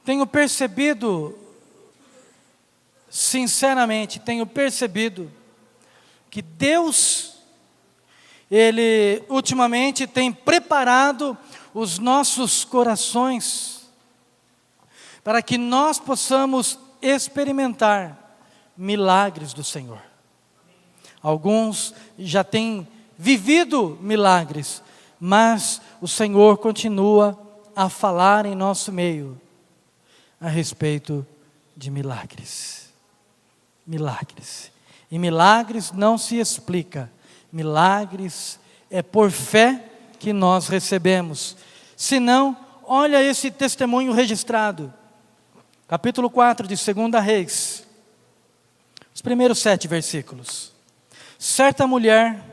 Tenho percebido, sinceramente, que Deus, Ele ultimamente tem preparado os nossos corações para que nós possamos experimentar milagres do Senhor. Alguns já têm vivido milagres, mas o Senhor continua a falar em nosso meio a respeito de milagres. Milagres. E milagres não se explica. Milagres é por fé que nós recebemos. Se não, olha esse testemunho registrado. Capítulo 4 de 2 Reis. Os primeiros 7 versículos. Certa mulher,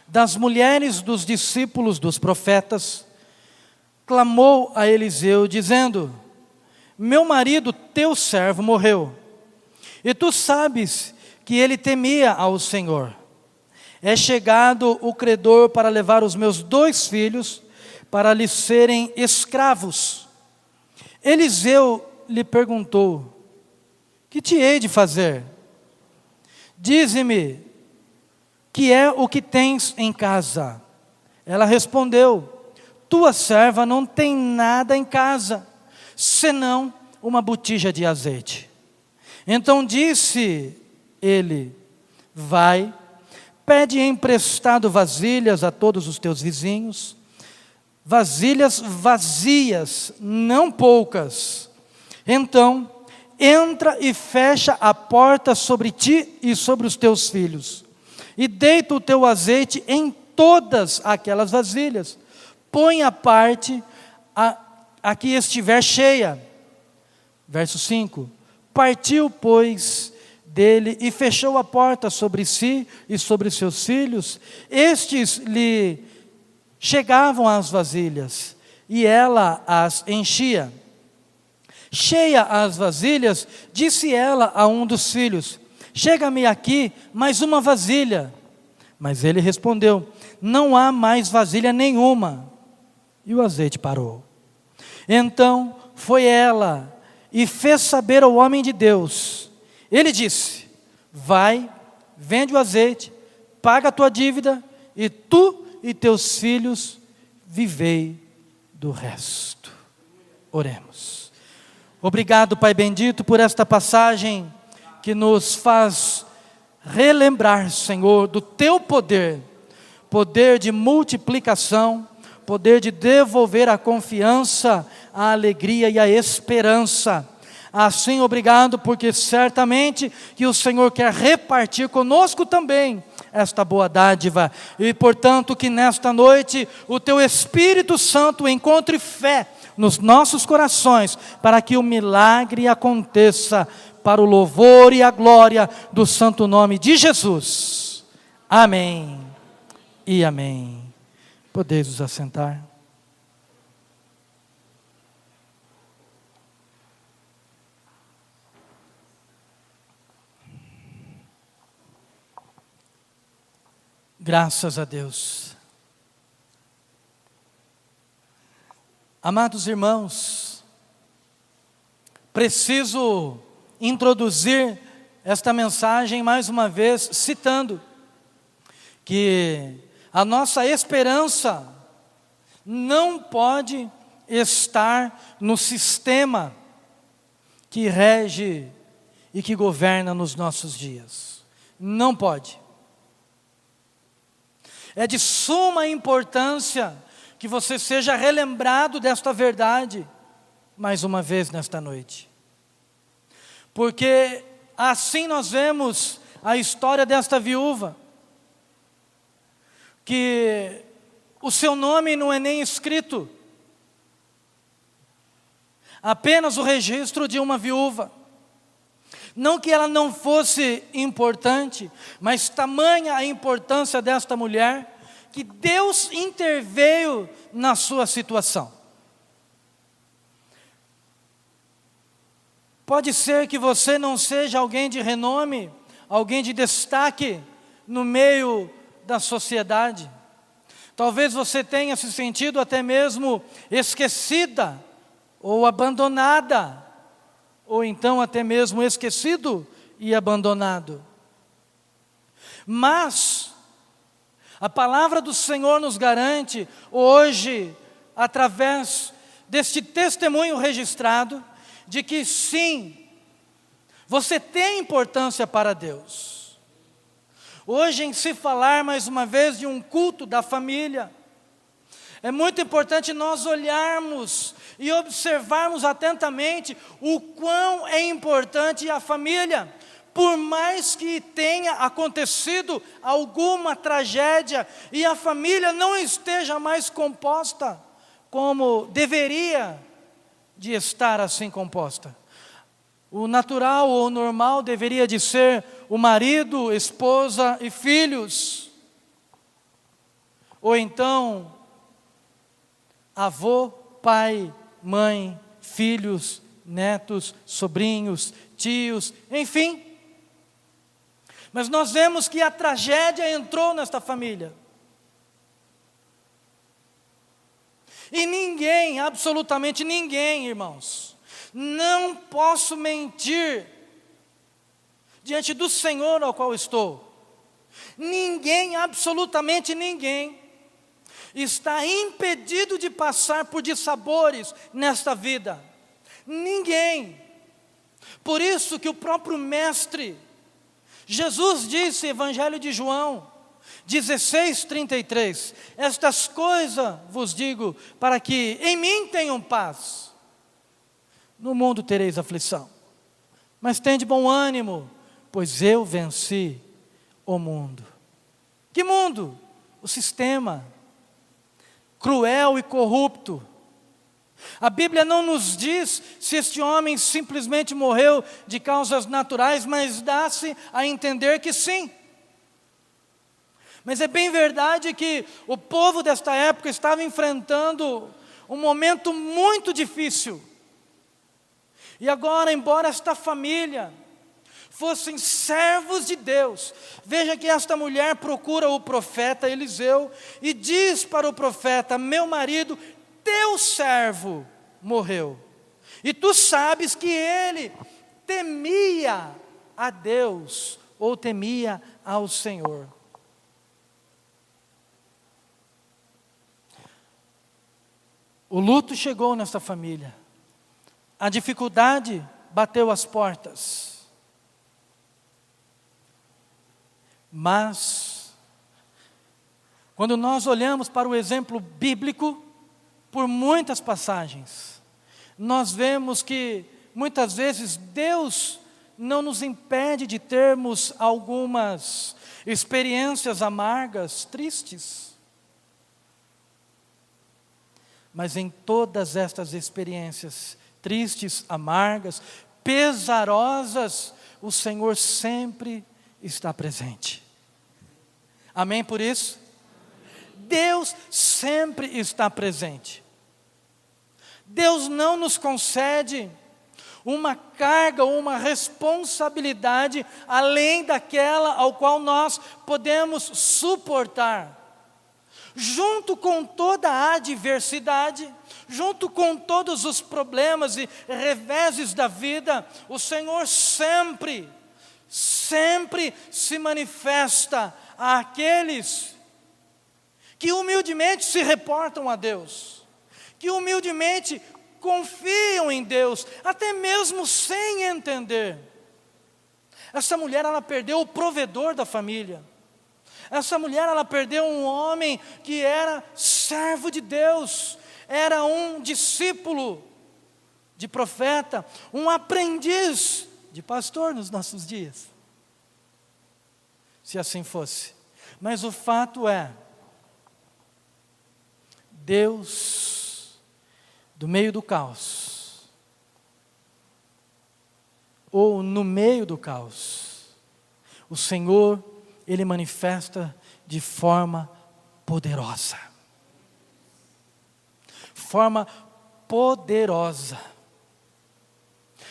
das mulheres dos discípulos dos profetas, clamou a Eliseu, dizendo: meu marido, teu servo, morreu, e tu sabes que ele temia ao Senhor. É chegado o credor para levar os meus 2 filhos, para lhes serem escravos. Eliseu lhe perguntou: que te hei de fazer? Dize-me, que é o que tens em casa? Ela respondeu: tua serva não tem nada em casa, senão uma botija de azeite. Então disse ele: vai, pede emprestado vasilhas a todos os teus vizinhos, vasilhas vazias, não poucas. Então entra e fecha a porta sobre ti e sobre os teus filhos, e deita o teu azeite em todas aquelas vasilhas. Põe à parte a que estiver cheia. Verso 5. Partiu, pois, dele e fechou a porta sobre si e sobre seus filhos. Estes lhe chegavam às vasilhas, e ela as enchia. Cheia as vasilhas, disse ela a um dos filhos: chega-me aqui mais uma vasilha. Mas ele respondeu: não há mais vasilha nenhuma. E o azeite parou. Então foi ela e fez saber ao homem de Deus. Ele disse: vai, vende o azeite, paga a tua dívida, e tu e teus filhos vivei do resto. Oremos. Obrigado, Pai bendito, por esta passagem que nos faz relembrar, Senhor, do teu poder, poder de multiplicação, poder de devolver a confiança, a alegria e a esperança. Assim, obrigado, porque certamente que o Senhor quer repartir conosco também esta boa dádiva, e portanto que nesta noite o teu Espírito Santo encontre fé nos nossos corações, para que o milagre aconteça, para o louvor e a glória do santo nome de Jesus. Amém e amém. Podeis vos assentar. Graças a Deus. Amados irmãos, preciso introduzir esta mensagem mais uma vez, citando que a nossa esperança não pode estar no sistema que rege e que governa nos nossos dias. Não pode. É de suma importância que você seja relembrado desta verdade, mais uma vez nesta noite. Porque assim nós vemos a história desta viúva, que o seu nome não é nem escrito, apenas o registro de uma viúva. Não que ela não fosse importante, mas tamanha a importância desta mulher, que Deus interveio na sua situação. Pode ser que você não seja alguém de renome, alguém de destaque no meio da sociedade. Talvez você tenha se sentido até mesmo esquecida ou abandonada, ou então até mesmo esquecido e abandonado. Mas a palavra do Senhor nos garante hoje, através deste testemunho registrado, de que sim, você tem importância para Deus. Hoje, em se falar mais uma vez de um culto da família, é muito importante nós olharmos e observarmos atentamente o quão é importante a família. Por mais que tenha acontecido alguma tragédia e a família não esteja mais composta como deveria de estar assim composta. O natural ou normal deveria de ser o marido, esposa e filhos. Ou então, avô, pai, mãe, filhos, netos, sobrinhos, tios, enfim. Mas nós vemos que a tragédia entrou nesta família. E ninguém, absolutamente ninguém, irmãos, não posso mentir diante do Senhor ao qual estou. Ninguém, absolutamente ninguém, está impedido de passar por dissabores nesta vida. Ninguém. Por isso que o próprio Mestre Jesus disse, Evangelho de João 16:33, estas coisas vos digo, para que em mim tenham paz. No mundo tereis aflição, mas tende bom ânimo, pois eu venci o mundo. Que mundo? O sistema cruel e corrupto. A Bíblia não nos diz se este homem simplesmente morreu de causas naturais, mas dá-se a entender que sim. Mas é bem verdade que o povo desta época estava enfrentando um momento muito difícil. E agora, embora esta família fossem servos de Deus, veja que esta mulher procura o profeta Eliseu e diz para o profeta: meu marido, teu servo morreu, e tu sabes que ele temia a Deus, ou temia ao Senhor. O luto chegou nesta família, a dificuldade bateu as portas, mas quando nós olhamos para o exemplo bíblico, por muitas passagens, nós vemos que muitas vezes Deus não nos impede de termos algumas experiências amargas, tristes. Mas em todas estas experiências tristes, amargas, pesarosas, o Senhor sempre está presente. Amém por isso? Deus sempre está presente. Deus não nos concede uma carga ou uma responsabilidade além daquela ao qual nós podemos suportar. Junto com toda a adversidade, junto com todos os problemas e reveses da vida, o Senhor sempre se manifesta àqueles que humildemente se reportam a Deus, que humildemente confiam em Deus, até mesmo sem entender. Essa mulher, ela perdeu o provedor da família. Essa mulher, ela perdeu um homem que era servo de Deus, era um discípulo de profeta, um aprendiz de pastor nos nossos dias. Se assim fosse. Mas o fato é, Deus, do meio do caos, ou no meio do caos, o Senhor, Ele manifesta de forma poderosa. Forma poderosa.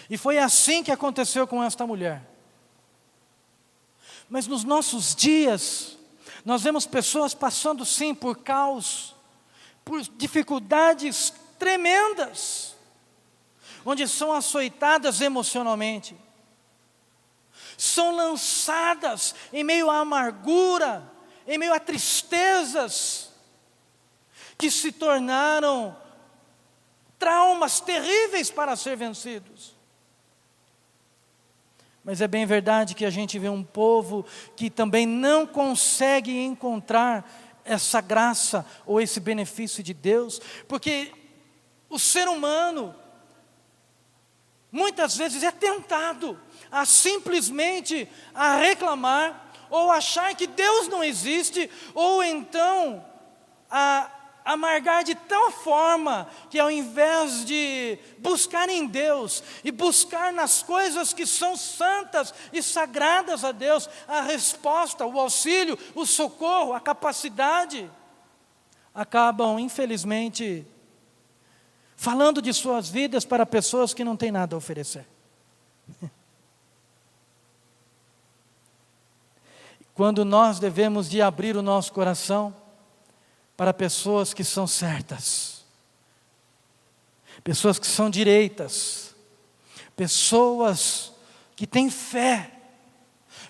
E foi assim que aconteceu com esta mulher. Mas nos nossos dias, nós vemos pessoas passando sim por caos, por dificuldades tremendas. onde são açoitadas emocionalmente, são lançadas em meio à amargura, em meio a tristezas, que se tornaram traumas terríveis para ser vencidos. Mas é bem verdade que a gente vê um povo que também não consegue encontrar essa graça ou esse benefício de Deus, porque o ser humano muitas vezes é tentado a simplesmente a reclamar, ou achar que Deus não existe, ou então a amargar de tal forma que, ao invés de buscar em Deus e buscar nas coisas que são santas e sagradas a Deus, a resposta, o auxílio, o socorro, a capacidade, acabam, infelizmente, falando de suas vidas para pessoas que não têm nada a oferecer. Quando nós devemos de abrir o nosso coração para pessoas que são certas, pessoas que são direitas, pessoas que têm fé,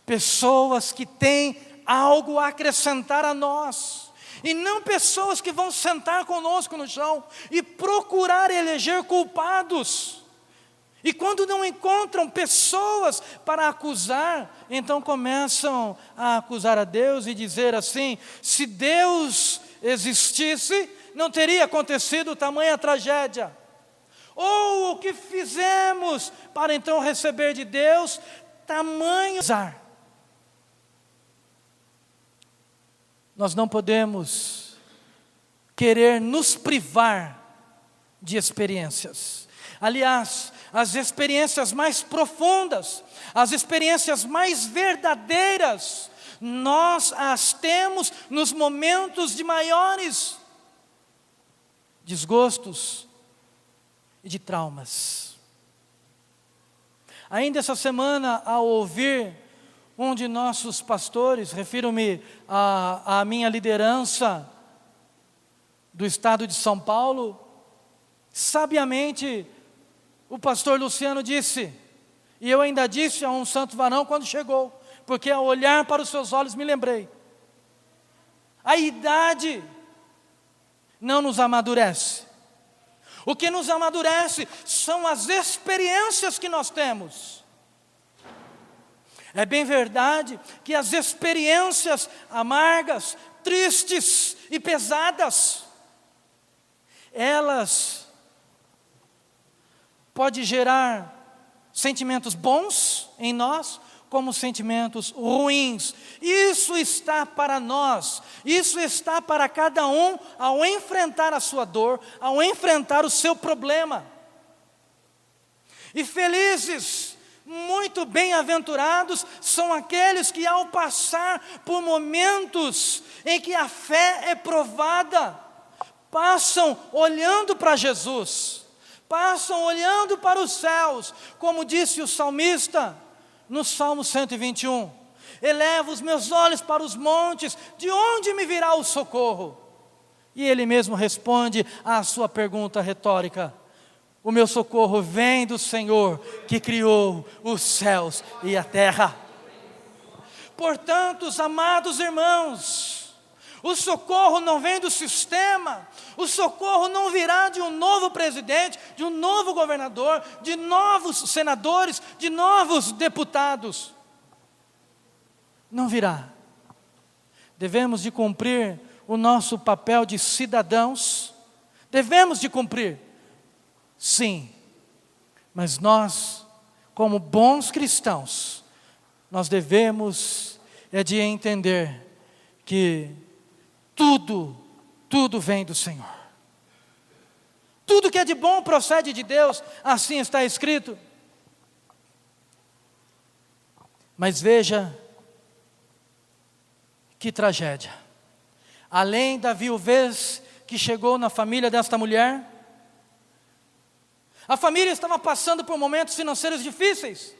pessoas que têm algo a acrescentar a nós, e não pessoas que vão sentar conosco no chão e procurar eleger culpados. E quando não encontram pessoas para acusar, então começam a acusar a Deus e dizer assim: se Deus existisse, não teria acontecido tamanha tragédia. Ou o que fizemos para então receber de Deus tamanho azar. Nós não podemos querer nos privar de experiências. Aliás, as experiências mais profundas, as experiências mais verdadeiras, nós as temos nos momentos de maiores desgostos e de traumas. Ainda essa semana, ao ouvir um de nossos pastores, refiro-me à minha liderança do estado de São Paulo, sabiamente o pastor Luciano disse, e eu ainda disse a um santo varão quando chegou, porque ao olhar para os seus olhos me lembrei: a idade não nos amadurece. O que nos amadurece são as experiências que nós temos. É bem verdade que as experiências amargas, tristes e pesadas, elas podem gerar sentimentos bons em nós, como sentimentos ruins. Isso está para nós, isso está para cada um ao enfrentar a sua dor, ao enfrentar o seu problema. E felizes, muito bem-aventurados são aqueles que, ao passar por momentos em que a fé é provada, passam olhando para Jesus, passam olhando para os céus, como disse o salmista no Salmo 121, elevo os meus olhos para os montes, de onde me virá o socorro? E ele mesmo responde à sua pergunta retórica: o meu socorro vem do Senhor, que criou os céus e a terra. Portanto, amados irmãos, o socorro não vem do sistema, o socorro não virá de um novo presidente, de um novo governador, de novos senadores, de novos deputados. Não virá. Devemos de cumprir o nosso papel de cidadãos, devemos de cumprir, sim, mas nós, como bons cristãos, nós devemos de entender que tudo vem do Senhor. Tudo que é de bom procede de Deus, assim está escrito. Mas veja que tragédia. Além da viuvez que chegou na família desta mulher, a família estava passando por momentos financeiros difíceis.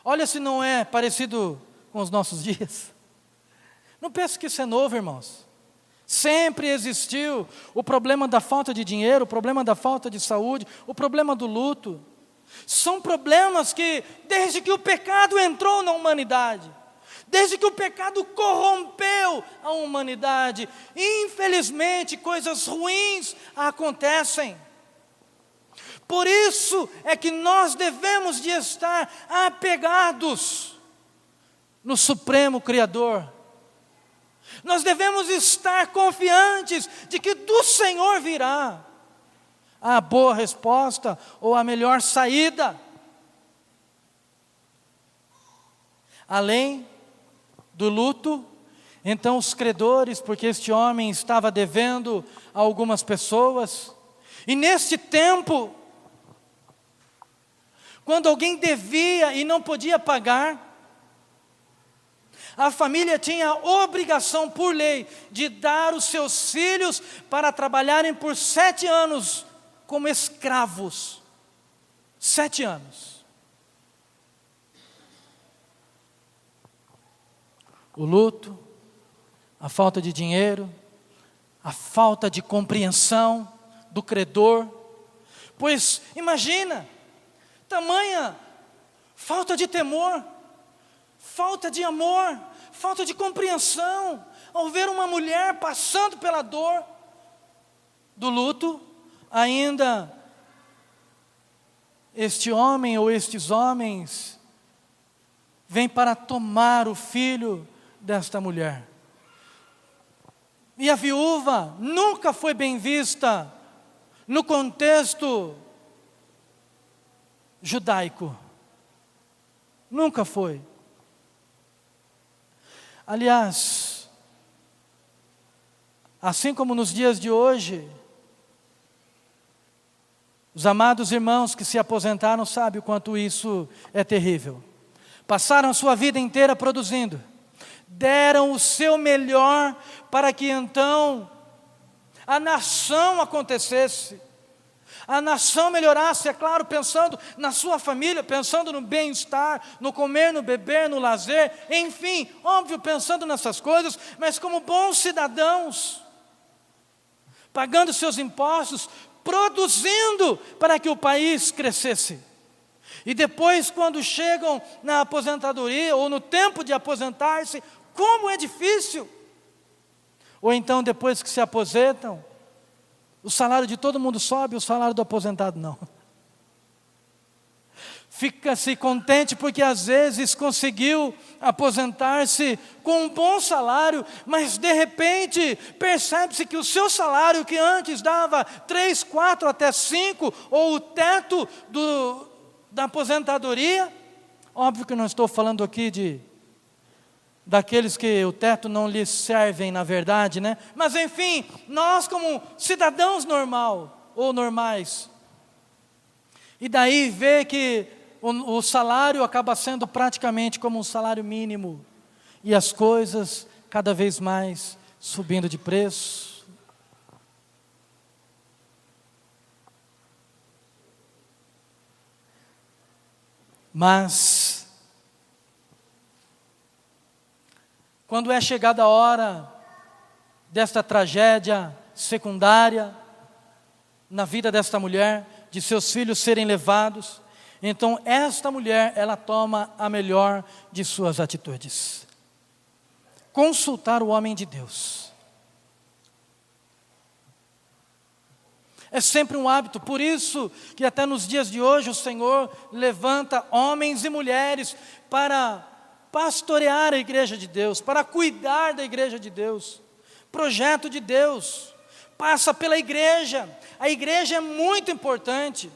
Olha se não é parecido com os nossos dias. Não pense que isso é novo, irmãos. Sempre existiu o problema da falta de dinheiro, o problema da falta de saúde, o problema do luto. São problemas que, desde que o pecado entrou na humanidade, desde que o pecado corrompeu a humanidade, infelizmente coisas ruins acontecem. Por isso é que nós devemos de estar apegados no Supremo Criador. Nós devemos estar confiantes de que do Senhor virá a boa resposta ou a melhor saída. Além do luto, então os credores, porque este homem estava devendo a algumas pessoas, e neste tempo, quando alguém devia e não podia pagar, a família tinha a obrigação por lei de dar os seus filhos para trabalharem por 7 anos como escravos. 7 anos. O luto, a falta de dinheiro, a falta de compreensão do credor. Pois imagina, tamanha falta de temor, falta de amor, falta de compreensão, ao ver uma mulher passando pela dor do luto, ainda este homem ou estes homens vêm para tomar o filho desta mulher. E a viúva nunca foi bem vista no contexto judaico. Nunca foi. Aliás, assim como nos dias de hoje, os amados irmãos que se aposentaram sabem o quanto isso é terrível. Passaram a sua vida inteira produzindo, deram o seu melhor para que então a nação acontecesse. A nação melhorasse, é claro, pensando na sua família, pensando no bem-estar, no comer, no beber, no lazer, enfim, óbvio, pensando nessas coisas, mas como bons cidadãos, pagando seus impostos, produzindo para que o país crescesse. E depois, quando chegam na aposentadoria, ou no tempo de aposentar-se, como é difícil! Ou então, depois que se aposentam, o salário de todo mundo sobe, o salário do aposentado não. Fica-se contente porque às vezes conseguiu aposentar-se com um bom salário, mas de repente percebe-se que o seu salário, que antes dava 3, 4, até 5, ou o teto da aposentadoria, óbvio que não estou falando aqui daqueles que o teto não lhes servem na verdade, né? Mas enfim, nós como cidadãos normais, e daí vê que o salário acaba sendo praticamente como um salário mínimo, e as coisas cada vez mais subindo de preço. Mas quando é chegada a hora desta tragédia secundária na vida desta mulher, de seus filhos serem levados, então esta mulher, ela toma a melhor de suas atitudes: consultar o homem de Deus. É sempre um hábito, por isso que até nos dias de hoje o Senhor levanta homens e mulheres para pastorear a igreja de Deus, para cuidar da igreja de Deus. Projeto de Deus passa pela igreja. A igreja é muito importante.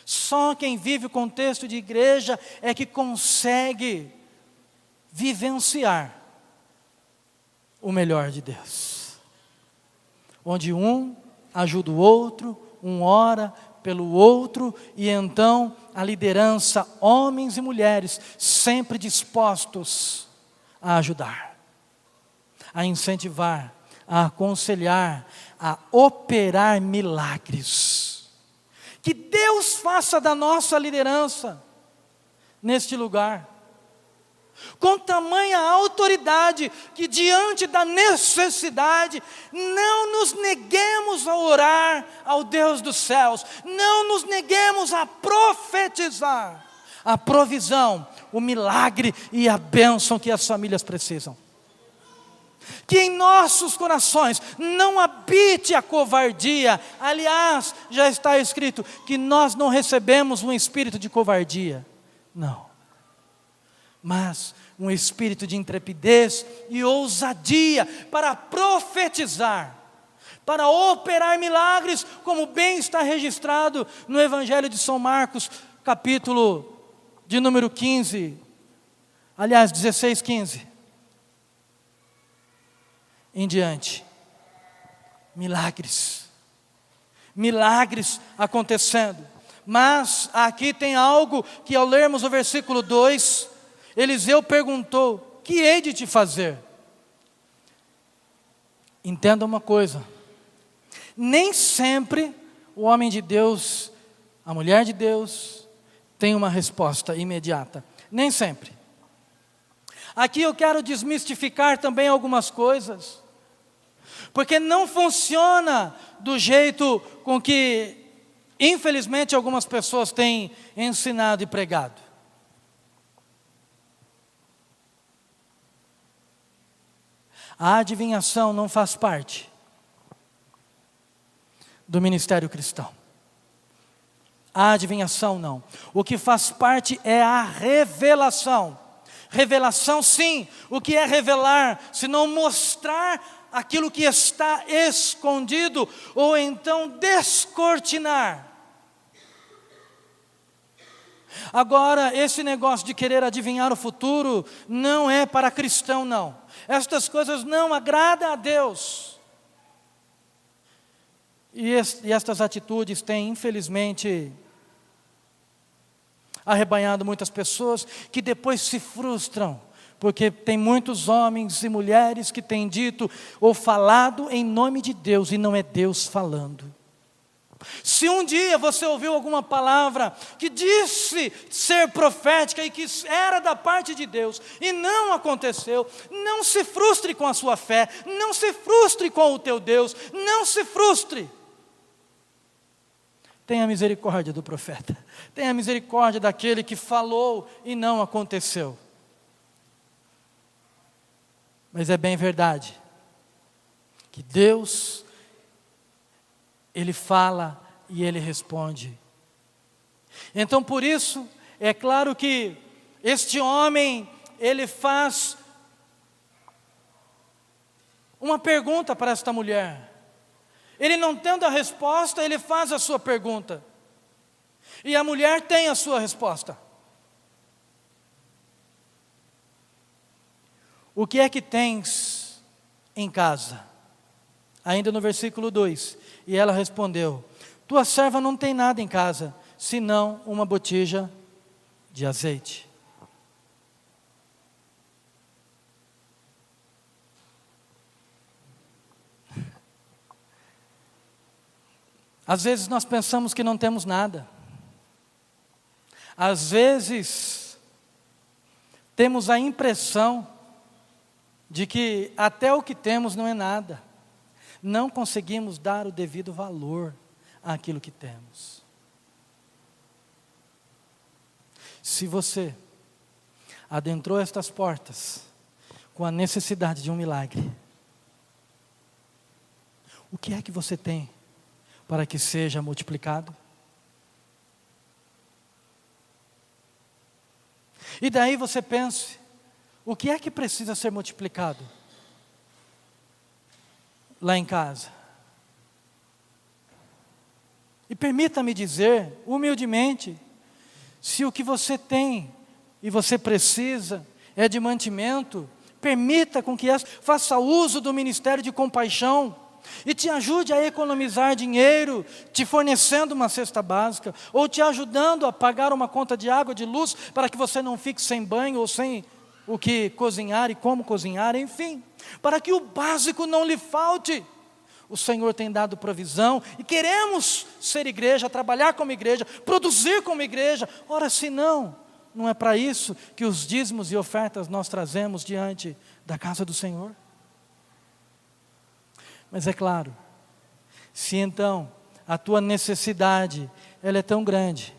Só quem vive o contexto de igreja é que consegue vivenciar o melhor de Deus. Onde um ajuda o outro, um ora pelo outro, e então a liderança, homens e mulheres, sempre dispostos a ajudar, a incentivar, a aconselhar, a operar milagres. Que Deus faça da nossa liderança neste lugar com tamanha autoridade, que diante da necessidade, não nos neguemos a orar ao Deus dos céus, não nos neguemos a profetizar a provisão, o milagre e a bênção que as famílias precisam. Que em nossos corações não habite a covardia. Aliás, já está escrito que nós não recebemos um espírito de covardia. Não. Mas um espírito de intrepidez e ousadia para profetizar, para operar milagres, como bem está registrado no Evangelho de São Marcos, capítulo de número 15, aliás, 16, 15. Em diante, milagres acontecendo. Mas aqui tem algo que, ao lermos o versículo 2, Eliseu perguntou: que hei de te fazer? Entenda uma coisa, nem sempre o homem de Deus, a mulher de Deus, tem uma resposta imediata, nem sempre. Aqui eu quero desmistificar também algumas coisas, porque não funciona do jeito com que, infelizmente, algumas pessoas têm ensinado e pregado. A adivinhação não faz parte do ministério cristão. A adivinhação não. O que faz parte é a revelação. Revelação, sim. O que é revelar? Se não mostrar aquilo que está escondido, ou então descortinar. Agora, esse negócio de querer adivinhar o futuro não é para cristão, não. Estas coisas não agradam a Deus. E estas atitudes têm, infelizmente, arrebanhado muitas pessoas que depois se frustram, porque tem muitos homens e mulheres que têm dito ou falado em nome de Deus e não é Deus falando. Se um dia você ouviu alguma palavra que disse ser profética e que era da parte de Deus e não aconteceu, não se frustre com a sua fé, não se frustre com o teu Deus, não se frustre. Tenha misericórdia do profeta, tenha misericórdia daquele que falou e não aconteceu. Mas é bem verdade que Deus, Ele fala e Ele responde. Então, por isso, é claro que este homem, ele faz uma pergunta para esta mulher. Ele, não tendo a resposta, ele faz a sua pergunta. E a mulher tem a sua resposta. O que é que tens em casa? Ainda no versículo 2. E ela respondeu: tua serva não tem nada em casa, senão uma botija de azeite. Às vezes nós pensamos que não temos nada. Às vezes temos a impressão de que até o que temos não é nada. Não conseguimos dar o devido valor àquilo que temos. Se você adentrou estas portas com a necessidade de um milagre, o que é que você tem para que seja multiplicado? E daí você pense, o que é que precisa ser multiplicado lá em casa? E permita-me dizer, humildemente, se o que você tem e você precisa é de mantimento, permita com que faça uso do ministério de compaixão e te ajude a economizar dinheiro, te fornecendo uma cesta básica, ou te ajudando a pagar uma conta de água, de luz, para que você não fique sem banho ou sem o que cozinhar e como cozinhar, enfim, para que o básico não lhe falte. O Senhor tem dado provisão e queremos ser igreja, trabalhar como igreja, produzir como igreja. Ora, se não, Não é para isso que os dízimos e ofertas nós trazemos diante da casa do Senhor? Mas é claro, se então a tua necessidade, ela é tão grande,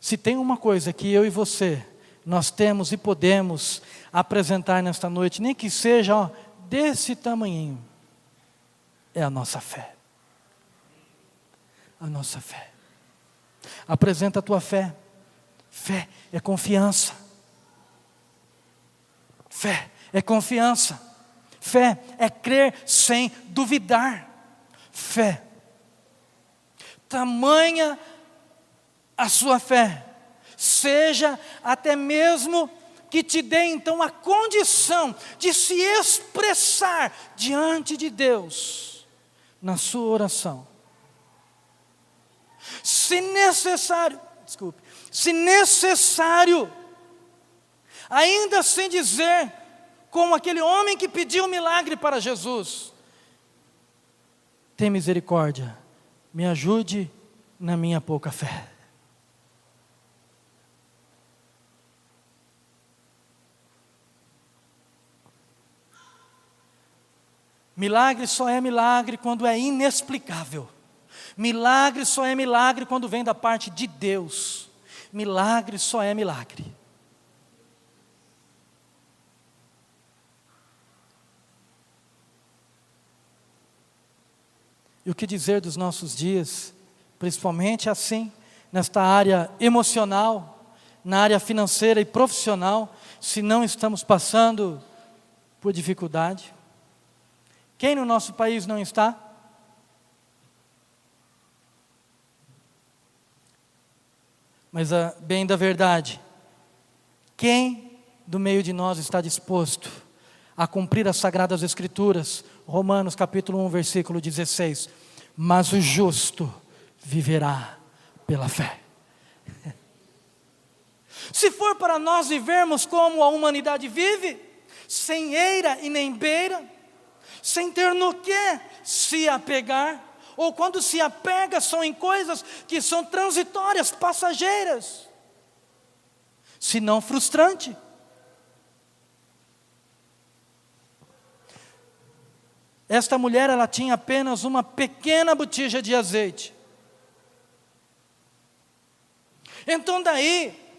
se tem uma coisa que eu e você, nós temos e podemos apresentar nesta noite, nem que seja desse tamanhinho, é a nossa fé. A nossa fé. Apresenta a tua fé. Fé é confiança. Fé é confiança. Fé é crer sem duvidar. Fé. Tamanha a sua fé, seja até mesmo que te dê então a condição de se expressar diante de Deus na sua oração. Se necessário, ainda sem dizer, como aquele homem que pediu um milagre para Jesus: tem misericórdia, me ajude na minha pouca fé. Milagre só é milagre quando é inexplicável. Milagre só é milagre quando vem da parte de Deus. Milagre só é milagre. E o que dizer dos nossos dias, principalmente assim, nesta área emocional, na área financeira e profissional, se não estamos passando por dificuldade? Quem no nosso país não está? Mas bem da verdade, quem do meio de nós está disposto a cumprir as sagradas escrituras? Romanos capítulo 1, versículo 16. Mas o justo viverá pela fé. Se for para nós vivermos como a humanidade vive, sem eira e nem beira, sem ter no que se apegar, ou quando se apega são em coisas que são transitórias, passageiras, se não frustrante. Esta mulher, ela tinha apenas uma pequena botija de azeite. Então daí,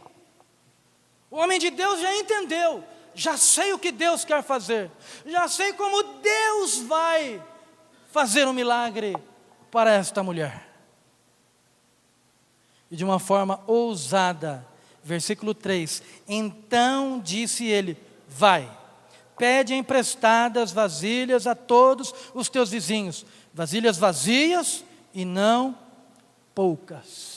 o homem de Deus já entendeu, já sei o que Deus quer fazer, já sei como Deus vai fazer um milagre para esta mulher. E de uma forma ousada, versículo 3, então disse ele: vai, pede emprestadas vasilhas a todos os teus vizinhos, vasilhas vazias e não poucas.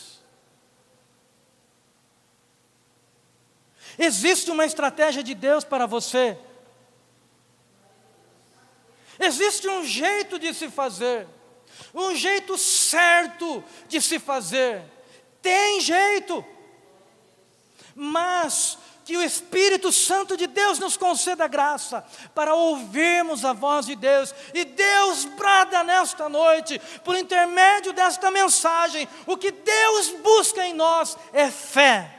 Existe uma estratégia de Deus para você. Existe um jeito de se fazer, um jeito certo de se fazer. Tem jeito, mas que o Espírito Santo de Deus nos conceda graça para ouvirmos a voz de Deus. E Deus brada nesta noite, por intermédio desta mensagem, o que Deus busca em nós é fé.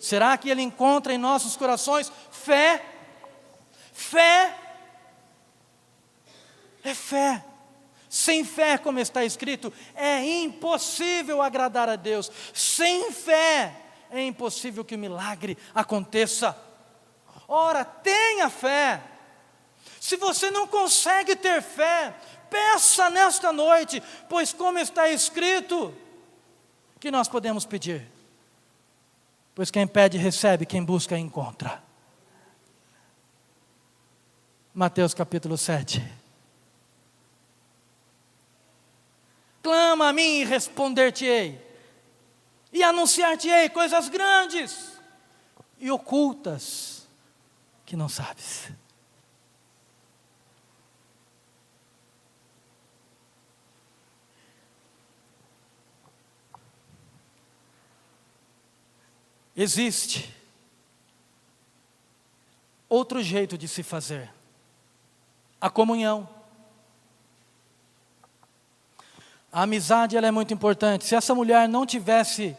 Será que Ele encontra em nossos corações fé? Fé é fé. Sem fé, como está escrito, é impossível agradar a Deus. Sem fé é impossível que o milagre aconteça. Ora, tenha fé. Se você não consegue ter fé, peça nesta noite, pois como está escrito, que nós podemos pedir? Pois quem pede recebe, quem busca encontra. Mateus capítulo 7. Clama a mim e responder-te-ei, e anunciar-te-ei coisas grandes e ocultas que não sabes. Existe outro jeito de se fazer: a comunhão. A amizade ela é muito importante. Se essa mulher não tivesse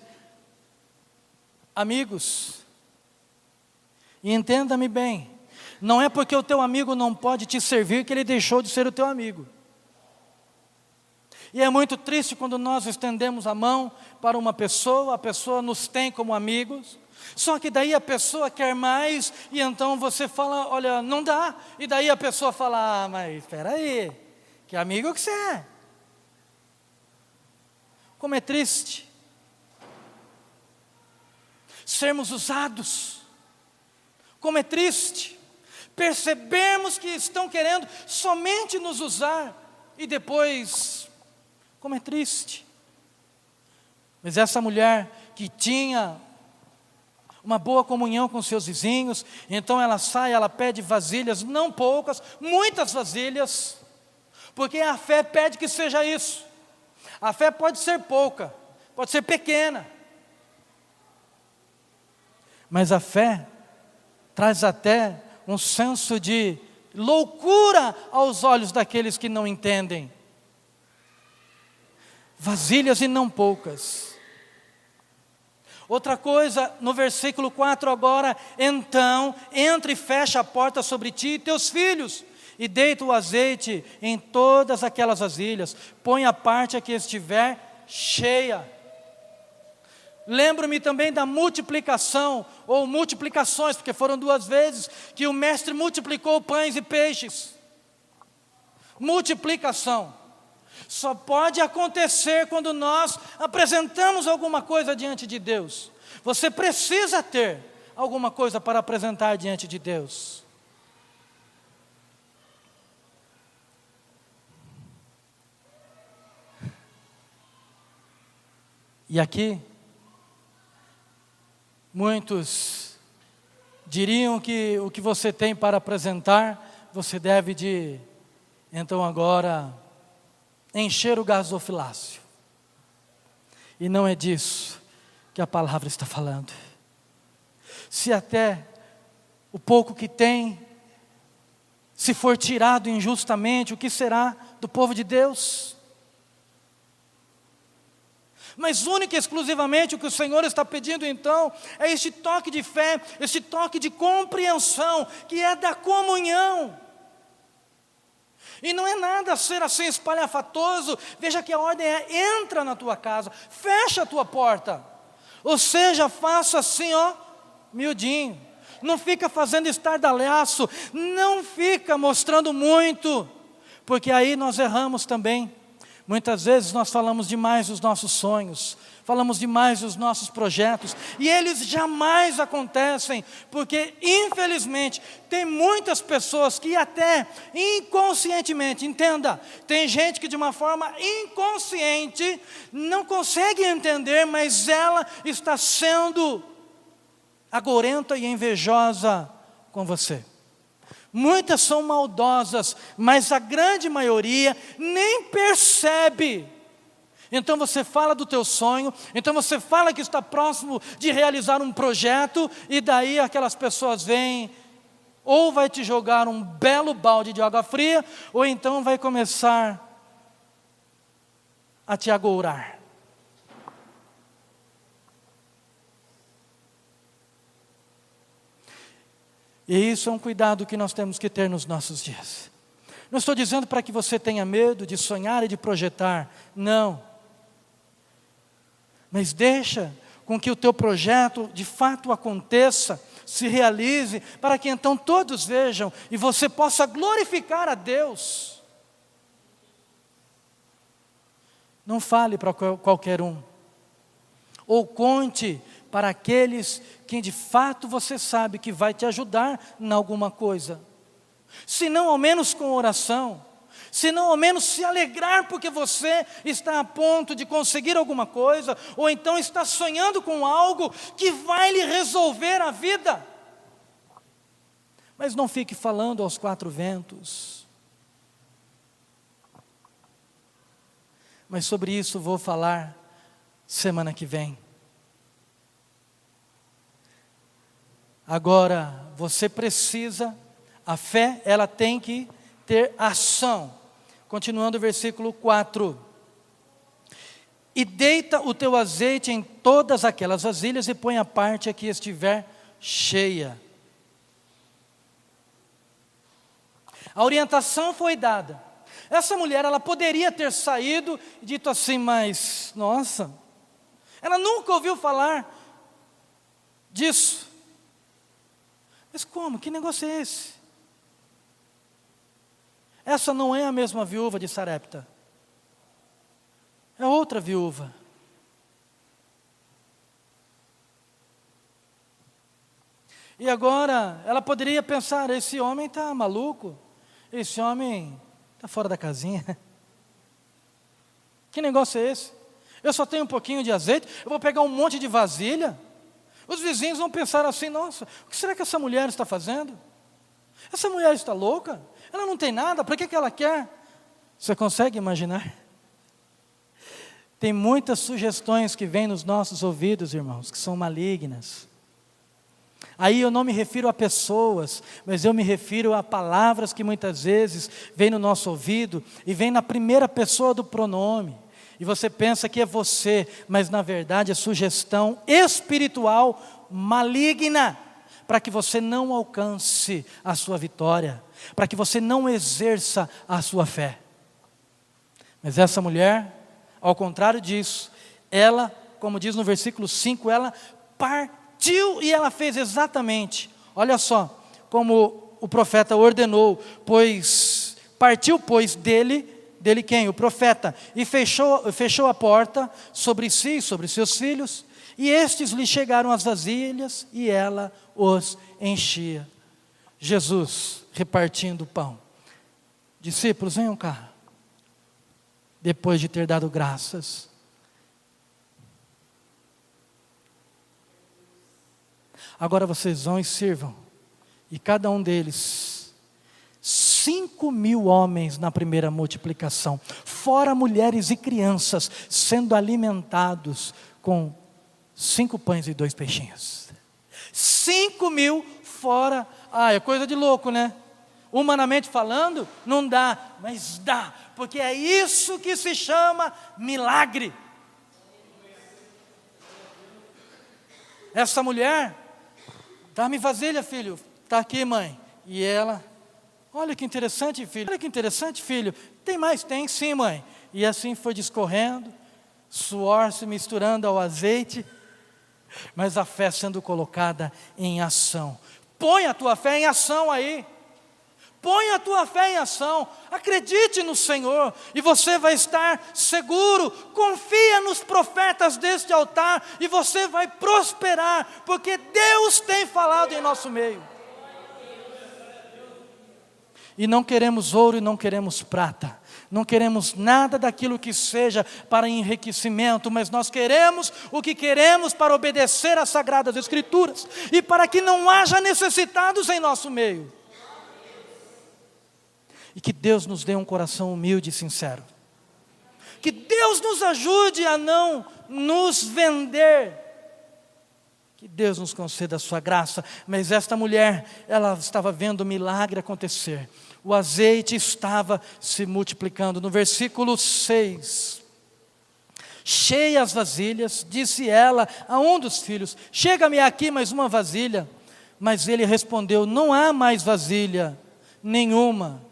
amigos, e entenda-me bem, não é porque o teu amigo não pode te servir que ele deixou de ser o teu amigo. E é muito triste quando nós estendemos a mão para uma pessoa, a pessoa nos tem como amigos, só que daí a pessoa quer mais, e então você fala, olha, não dá, e daí a pessoa fala, ah, mas espera aí, que amigo que você é? Como é triste sermos usados, como é triste percebermos que estão querendo somente nos usar, e depois, como é triste. Mas essa mulher que tinha uma boa comunhão com seus vizinhos, então ela sai, ela pede vasilhas, não poucas, muitas vasilhas, porque a fé pede que seja isso. A fé pode ser pouca, pode ser pequena, mas a fé traz até um senso de loucura aos olhos daqueles que não entendem. Vasilhas e não poucas. Outra coisa, no versículo 4 agora, então, entra e fecha a porta sobre ti e teus filhos, e deita o azeite em todas aquelas vasilhas, põe a parte a que estiver cheia. Lembro-me também da multiplicação, ou multiplicações, porque foram 2 vezes que o mestre multiplicou pães e peixes. Multiplicação só pode acontecer quando nós apresentamos alguma coisa diante de Deus. Você precisa ter alguma coisa para apresentar diante de Deus. E aqui, muitos diriam que o que você tem para apresentar, você deve de, então agora, encher o gasofilácio. E não é disso que a palavra está falando. Se até o pouco que tem, se for tirado injustamente, o que será do povo de Deus? Mas única e exclusivamente o que o Senhor está pedindo então, é este toque de fé, este toque de compreensão, que é da comunhão. E não é nada a ser assim espalhafatoso. Veja que a ordem é, entra na tua casa, fecha a tua porta. Ou seja, faça assim, ó, miudinho. Não fica fazendo estardalhaço, não fica mostrando muito, porque aí nós erramos também. Muitas vezes nós falamos demais dos nossos sonhos, falamos demais dos nossos projetos, e eles jamais acontecem, porque infelizmente tem muitas pessoas que até inconscientemente, entenda, tem gente que de uma forma inconsciente não consegue entender, mas ela está sendo agorenta e invejosa com você. Muitas são maldosas, mas a grande maioria nem percebe. Então você fala do teu sonho, então você fala que está próximo de realizar um projeto, e daí aquelas pessoas vêm, ou vai te jogar um belo balde de água fria, ou então vai começar a te agourar. E isso é um cuidado que nós temos que ter nos nossos dias. Não estou dizendo para que você tenha medo de sonhar e de projetar, não. Mas deixa com que o teu projeto de fato aconteça, se realize, para que então todos vejam e você possa glorificar a Deus. Não fale para qualquer um, ou conte para aqueles que de fato você sabe que vai te ajudar em alguma coisa. Se não ao menos com oração, se não ao menos se alegrar porque você está a ponto de conseguir alguma coisa, ou então está sonhando com algo que vai lhe resolver a vida. Mas não fique falando aos 4 ventos. Mas sobre isso vou falar semana que vem. Agora, você precisa, a fé, ela tem que ter ação. Continuando o versículo 4. e deita o teu azeite em todas aquelas vasilhas e põe a parte a que estiver cheia. A orientação foi dada. Essa mulher, ela poderia ter saído e dito assim, mas, nossa, ela nunca ouviu falar disso. Mas como? Que negócio é esse? Essa não é a mesma viúva de Sarepta. É outra viúva. E agora, ela poderia pensar, esse homem está maluco, esse homem está fora da casinha. Que negócio é esse? Eu só tenho um pouquinho de azeite, eu vou pegar um monte de vasilha. Os vizinhos vão pensar assim, nossa, o que será que essa mulher está fazendo? Essa mulher está louca? Ela não tem nada, para que ela quer? Você consegue imaginar? Tem muitas sugestões que vêm nos nossos ouvidos, irmãos, que são malignas. Aí eu não me refiro a pessoas, mas eu me refiro a palavras que muitas vezes vêm no nosso ouvido e vêm na primeira pessoa do pronome. E você pensa que é você, mas na verdade é sugestão espiritual maligna, para que você não alcance a sua vitória, para que você não exerça a sua fé. Mas essa mulher, ao contrário disso, ela, como diz no versículo 5, ela partiu e ela fez exatamente, olha só, como o profeta ordenou, partiu dele quem? O profeta, e fechou a porta sobre si e sobre seus filhos, e estes lhe chegaram as vasilhas, e ela os enchia. Jesus repartindo o pão. Discípulos, venham cá. Depois de ter dado graças, agora vocês vão e sirvam, e cada um deles, 5.000 homens na primeira multiplicação, fora mulheres e crianças, sendo alimentados com 5 pães e 2 peixinhos. 5.000 fora, é coisa de louco, né? Humanamente falando, não dá, mas dá, porque é isso que se chama milagre. Essa mulher, dá-me vasilha, filho, está aqui, mãe. E ela, olha que interessante, filho, tem mais? Tem sim, mãe. E assim foi discorrendo, suor se misturando ao azeite, mas a fé sendo colocada em ação. Põe a tua fé em ação aí. Põe a tua fé em ação, acredite no Senhor, e você vai estar seguro. Confia nos profetas deste altar, e você vai prosperar, porque Deus tem falado em nosso meio. E não queremos ouro e não queremos prata, não queremos nada daquilo que seja para enriquecimento, mas nós queremos o que queremos para obedecer às Sagradas Escrituras, e para que não haja necessitados em nosso meio. E que Deus nos dê um coração humilde e sincero. Que Deus nos ajude a não nos vender. Que Deus nos conceda a sua graça. Mas esta mulher, ela estava vendo o milagre acontecer. O azeite estava se multiplicando. No versículo 6. Cheia as vasilhas, disse ela a um dos filhos, chega-me aqui mais uma vasilha. Mas ele respondeu, não há mais vasilha nenhuma.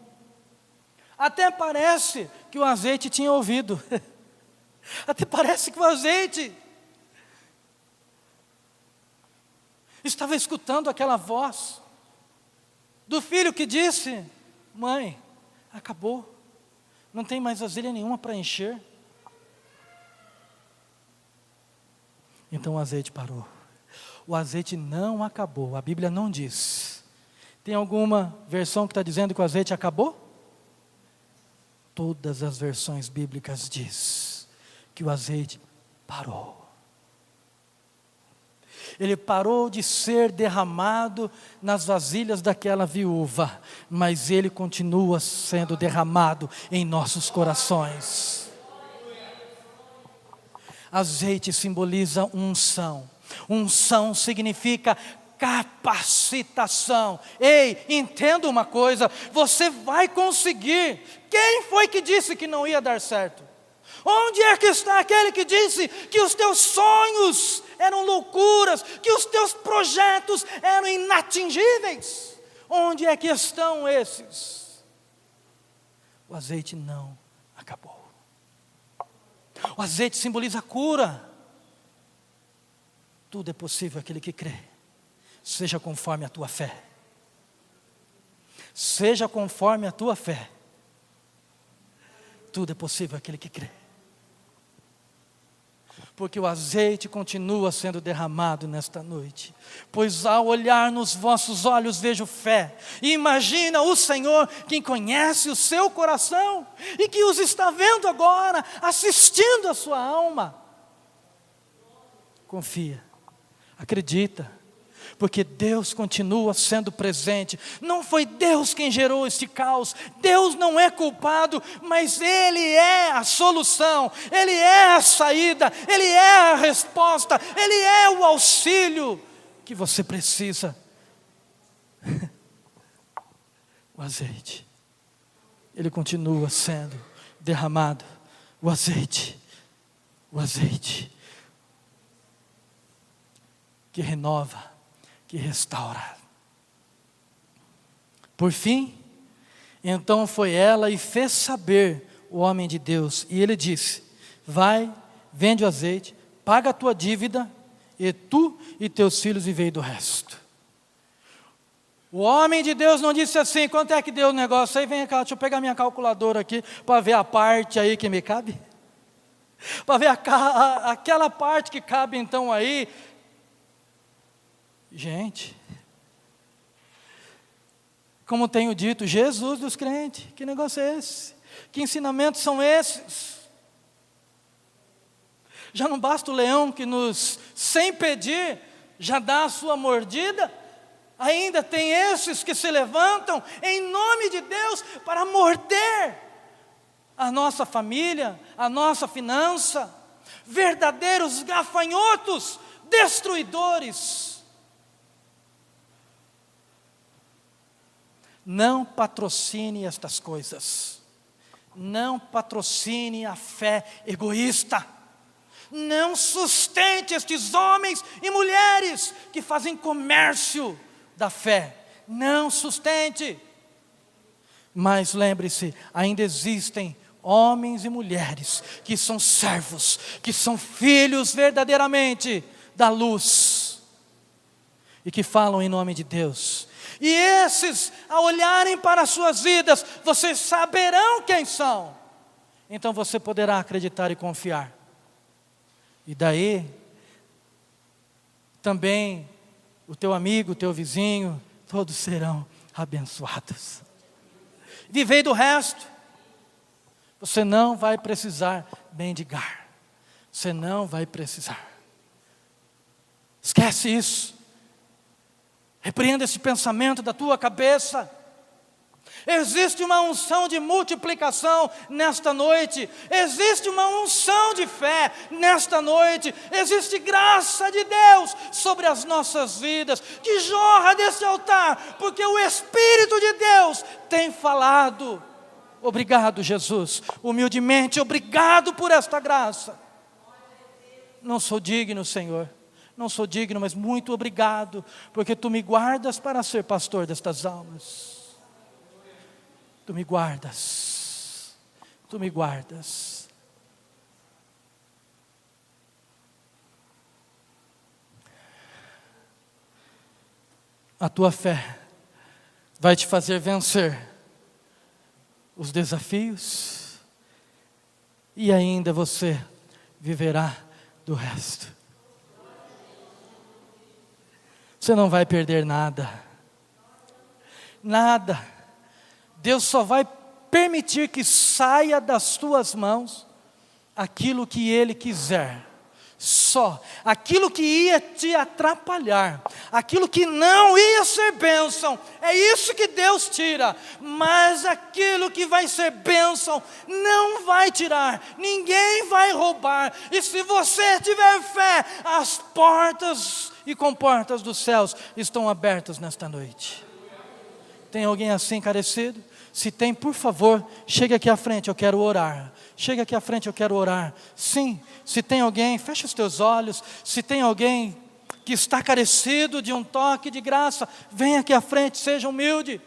Até parece que o azeite tinha ouvido. Até parece que o azeite estava escutando aquela voz do filho que disse, mãe, acabou, não tem mais vasilha nenhuma para encher. Então o azeite parou. O azeite não acabou, a Bíblia não diz. Tem alguma versão que está dizendo que o azeite acabou? Todas as versões bíblicas diz que o azeite parou. Ele parou de ser derramado nas vasilhas daquela viúva, mas ele continua sendo derramado em nossos corações. Azeite simboliza unção. Unção significa capacitação. Ei, entenda uma coisa, você vai conseguir. Quem foi que disse que não ia dar certo? Onde é que está aquele que disse que os teus sonhos eram loucuras, que os teus projetos eram inatingíveis? Onde é que estão esses? O azeite não acabou. O azeite simboliza a cura. Tudo é possível àquele que crê. Seja conforme a tua fé. Seja conforme a tua fé. Tudo é possível àquele que crê. Porque o azeite continua sendo derramado nesta noite. Pois ao olhar nos vossos olhos vejo fé. E imagina o Senhor, quem conhece o seu coração e que os está vendo agora, assistindo a sua alma. Confia, acredita, porque Deus continua sendo presente. Não foi Deus quem gerou este caos, Deus não é culpado, mas Ele é a solução, Ele é a saída, Ele é a resposta, Ele é o auxílio que você precisa. O azeite, ele continua sendo derramado, o azeite que renova, que restaura. Por fim, então foi ela e fez saber o homem de Deus, e ele disse: vai, vende o azeite, paga a tua dívida, e tu e teus filhos vivei do resto. O homem de Deus não disse assim: quanto é que deu o negócio aí? Vem cá, deixa eu pegar minha calculadora aqui, para ver a parte aí que me cabe, para ver aquela parte que cabe então aí. Gente, como tenho dito, Jesus dos crentes, que negócio é esse? Que ensinamentos são esses? Já não basta o leão que nos, sem pedir, já dá a sua mordida? Ainda tem esses que se levantam em nome de Deus para morder a nossa família, a nossa finança, verdadeiros gafanhotos, destruidores. Não patrocine estas coisas. Não patrocine a fé egoísta. Não sustente estes homens e mulheres que fazem comércio da fé. Não sustente. Mas lembre-se, ainda existem homens e mulheres que são servos, que são filhos verdadeiramente da luz e que falam em nome de Deus. E esses, ao olharem para as suas vidas, vocês saberão quem são. Então você poderá acreditar e confiar. E daí, também, o teu amigo, o teu vizinho, todos serão abençoados. Vivei do resto. Você não vai precisar mendigar. Você não vai precisar. Esquece isso. Repreenda esse pensamento da tua cabeça. Existe uma unção de multiplicação nesta noite. Existe uma unção de fé nesta noite. Existe graça de Deus sobre as nossas vidas, que jorra desse altar, porque o Espírito de Deus tem falado. Obrigado, Jesus. Humildemente, obrigado por esta graça. Não sou digno, Senhor. Não sou digno, mas muito obrigado, porque Tu me guardas para ser pastor destas almas. Tu me guardas. Tu me guardas. A tua fé vai te fazer vencer os desafios e ainda você viverá do resto. Você não vai perder nada. Nada. Deus só vai permitir que saia das tuas mãos aquilo que Ele quiser. Só. Aquilo que ia te atrapalhar. Aquilo que não ia ser bênção. É isso que Deus tira. Mas aquilo que vai ser bênção, não vai tirar. Ninguém vai roubar. E se você tiver fé, as portas e comportas dos céus estão abertas nesta noite. Tem alguém assim carecido? Se tem, por favor, chegue aqui à frente, eu quero orar. Chega aqui à frente, eu quero orar. Sim, se tem alguém, fecha os teus olhos. Se tem alguém que está carecido de um toque de graça, vem aqui à frente, seja humilde.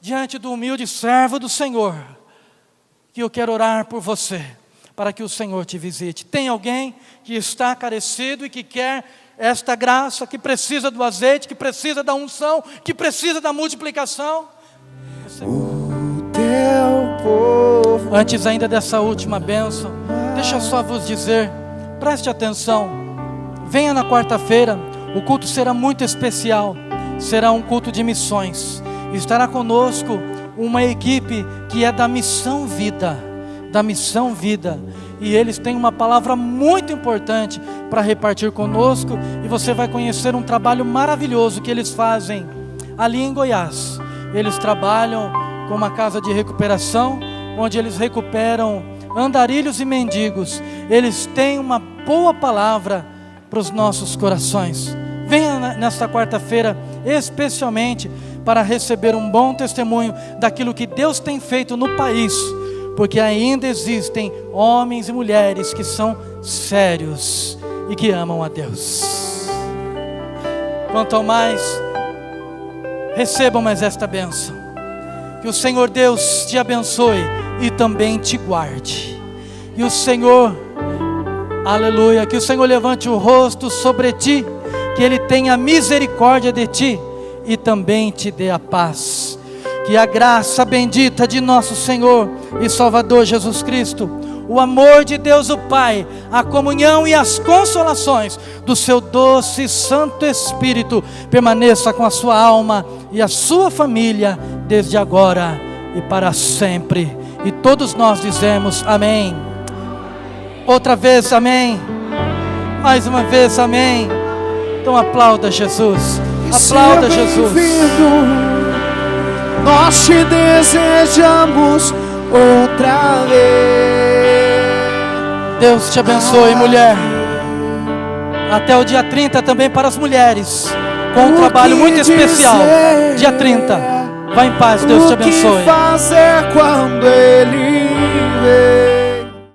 Diante do humilde servo do Senhor, que eu quero orar por você, para que o Senhor te visite. Tem alguém que está carecido e que quer esta graça, que precisa do azeite, que precisa da unção, que precisa da multiplicação? O teu povo. Antes ainda dessa última bênção, deixa eu só vos dizer, preste atenção, venha na quarta-feira, o culto será muito especial, será um culto de missões, estará conosco uma equipe que é da Missão Vida, e eles têm uma palavra muito importante para repartir conosco, e você vai conhecer um trabalho maravilhoso que eles fazem ali em Goiás. Eles trabalham com uma casa de recuperação, onde eles recuperam andarilhos e mendigos. Eles têm uma boa palavra para os nossos corações. Venha nesta quarta-feira, especialmente para receber um bom testemunho daquilo que Deus tem feito no país, porque ainda existem homens e mulheres que são sérios e que amam a Deus. Quanto ao mais, recebam mais esta bênção. Que o Senhor Deus te abençoe e também te guarde. E o Senhor, aleluia, que o Senhor levante o rosto sobre ti, que Ele tenha misericórdia de ti e também te dê a paz. Que a graça bendita de nosso Senhor e Salvador Jesus Cristo, o amor de Deus o Pai, a comunhão e as consolações do seu doce e santo Espírito permaneça com a sua alma e a sua família desde agora e para sempre. E todos nós dizemos amém. Outra vez amém. Mais uma vez amém. Então aplauda Jesus. Aplauda Jesus. Nós te desejamos outra vez. Deus te abençoe, mulher. Até o dia 30 também para as mulheres, com um trabalho muito especial. Dia 30. Vá em paz, Deus te abençoe. O que fazer quando Ele vem?